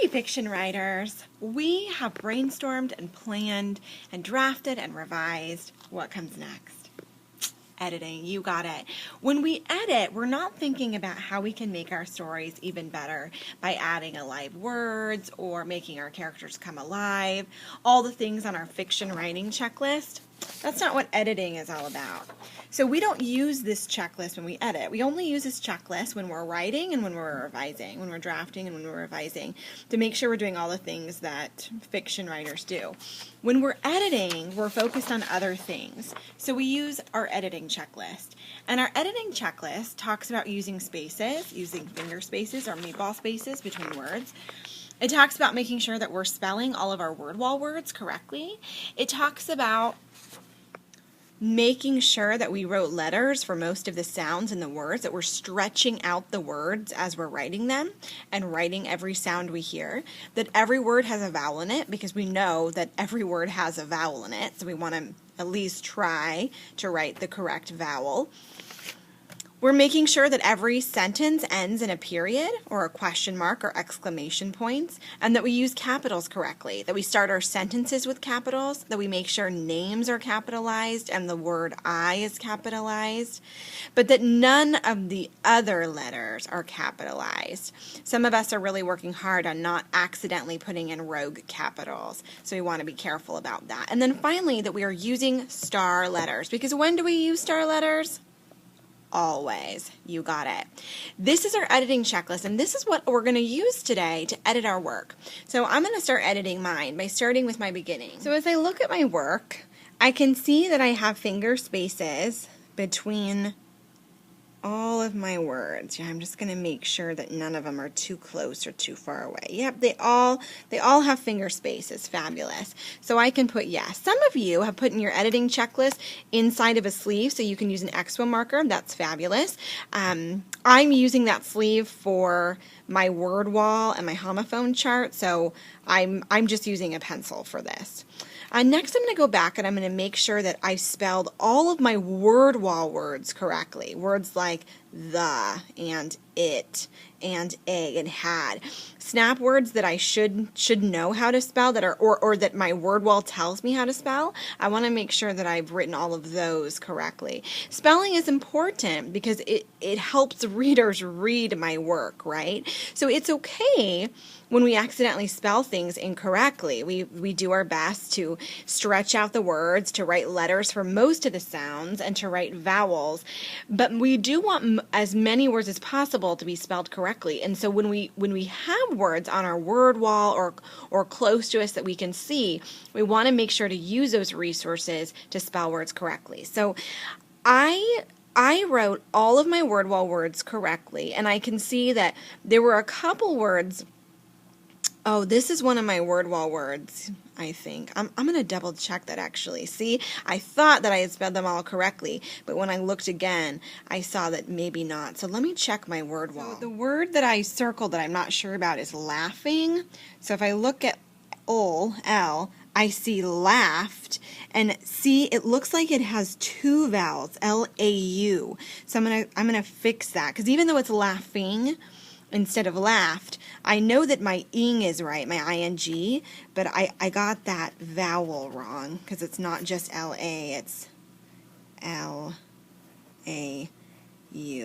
Hey fiction writers, we have brainstormed and planned and drafted and revised what comes next. Editing, you got it. When we edit, we're not thinking about how we can make our stories even better by adding alive words or making our characters come alive, all the things on our fiction writing checklist. That's not what editing is all about. So we don't use this checklist when we edit. We only use this checklist when we're writing and when we're revising, when we're drafting and when we're revising, to make sure we're doing all the things that fiction writers do. When we're editing, we're focused on other things. So we use our editing checklist. And our editing checklist talks about using spaces, using finger spaces or meatball spaces between words. It talks about making sure that we're spelling all of our word wall words correctly. It talks about making sure that we wrote letters for most of the sounds in the words, that we're stretching out the words as we're writing them and writing every sound we hear, that every word has a vowel in it because we know that every word has a vowel in it, so we want to at least try to write the correct vowel. We're making sure that every sentence ends in a period or a question mark or exclamation points, and that we use capitals correctly, that we start our sentences with capitals, that we make sure names are capitalized and the word I is capitalized, but that none of the other letters are capitalized. Some of us are really working hard on not accidentally putting in rogue capitals, so we want to be careful about that. And then finally, that we are using star letters, because when do we use star letters? Always. You got it. This is our editing checklist, and this is what we're going to use today to edit our work. So I'm going to start editing mine by starting with my beginning. So as I look at my work, I can see that I have finger spaces between all of my words. Yeah, I'm just going to make sure that none of them are too close or too far away. Yep, they all have finger spaces. Fabulous. So I can put yes. Some of you have put in your editing checklist inside of a sleeve, so you can use an expo marker. That's fabulous. I'm using that sleeve for my word wall and my homophone chart, so I'm just using a pencil for this. Next, I'm going to go back and I'm going to make sure that I spelled all of my word wall words correctly. Words like the and it and a and had. Snap words that I should know how to spell, that are or that my word wall tells me how to spell. I want to make sure that I've written all of those correctly. Spelling is important because it helps readers read my work, right? So it's okay when we accidentally spell things incorrectly. We do our best to stretch out the words, to write letters for most of the sounds, and to write vowels. But we do want as many words as possible to be spelled correctly. And so when we have words on our word wall or close to us that we can see, we want to make sure to use those resources to spell words correctly. So I wrote all of my word wall words correctly, and I can see that there were a couple words. Oh, this is one of my word wall words, I think. I'm going to double check that actually. See, I thought that I had spelled them all correctly, but when I looked again, I saw that maybe not. So let me check my word wall. So the word that I circled that I'm not sure about is laughing. So if I look at L, I see laughed, and see, it looks like it has two vowels, L-A-U. So I'm gonna fix that, because even though it's laughing instead of laughed, I know that my ing is right, my ing, but I got that vowel wrong, because it's not just L-A, it's L-A-U.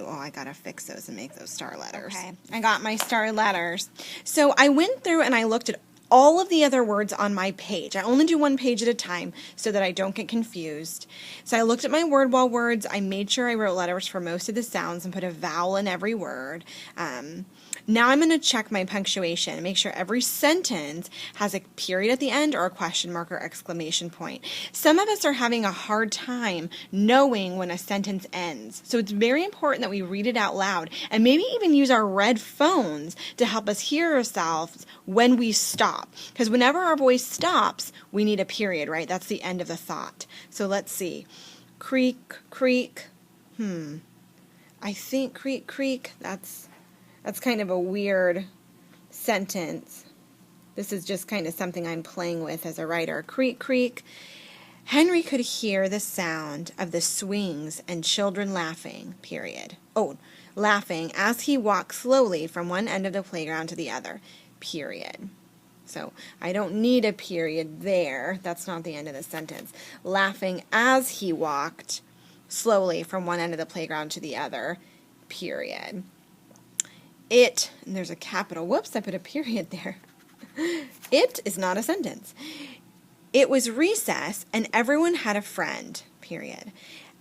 Oh, I gotta fix those and make those star letters. Okay, I got my star letters. So I went through and I looked at all of the other words on my page. I only do one page at a time so that I don't get confused. So I looked at my word wall words. I made sure I wrote letters for most of the sounds and put a vowel in every word. Now I'm going to check my punctuation and make sure every sentence has a period at the end or a question mark or exclamation point. Some of us are having a hard time knowing when a sentence ends. So it's very important that we read it out loud and maybe even use our red phones to help us hear ourselves when we stop. Because whenever our voice stops, we need a period, right? That's the end of the thought. So let's see. Creak, creak. I think creak, creak. That's kind of a weird sentence. This is just kind of something I'm playing with as a writer. Creak, creak. Henry could hear the sound of the swings and children laughing, period. Oh, laughing as he walked slowly from one end of the playground to the other. period. So I don't need a period there. That's not the end of the sentence. Laughing as he walked slowly from one end of the playground to the other, period. It, and there's a capital, whoops, I put a period there. It is not a sentence. It was recess and everyone had a friend, period.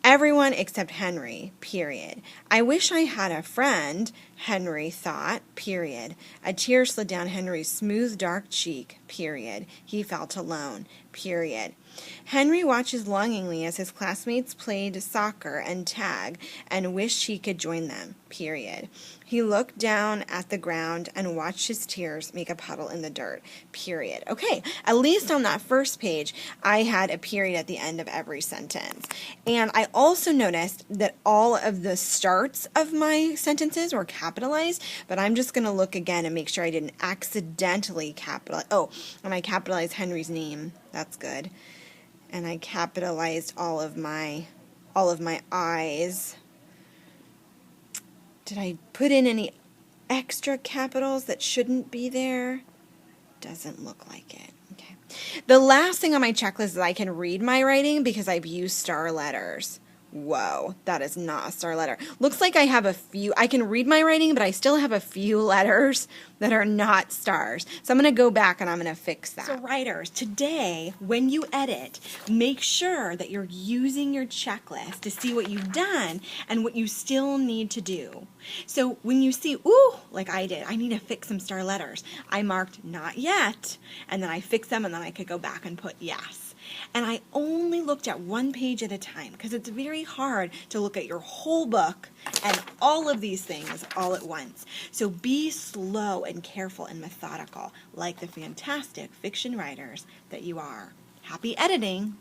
Everyone except Henry, period. I wish I had a friend, Henry thought, period. A tear slid down Henry's smooth, dark cheek, period. He felt alone, period. Henry watches longingly as his classmates played soccer and tag and wished he could join them, period. He looked down at the ground and watched his tears make a puddle in the dirt, period. Okay, at least on that first page, I had a period at the end of every sentence. And I also noticed that all of the starts of my sentences were capitalized, but I'm just going to look again and make sure I didn't accidentally capitalize. Oh, and I capitalized Henry's name. That's good. And I capitalized all of my I's. Did I put in any extra capitals that shouldn't be there? Doesn't look like it. Okay. The last thing on my checklist is I can read my writing because I've used star letters. Whoa, that is not a star letter. Looks like I have a few. I can read my writing, but I still have a few letters that are not stars. So I'm going to go back and I'm going to fix that. So writers, today, when you edit, make sure that you're using your checklist to see what you've done and what you still need to do. So when you see, ooh, like I did, I need to fix some star letters, I marked not yet, and then I fixed them, and then I could go back and put yes. And I only looked at one page at a time because it's very hard to look at your whole book and all of these things all at once. So be slow and careful and methodical like the fantastic fiction writers that you are. Happy editing!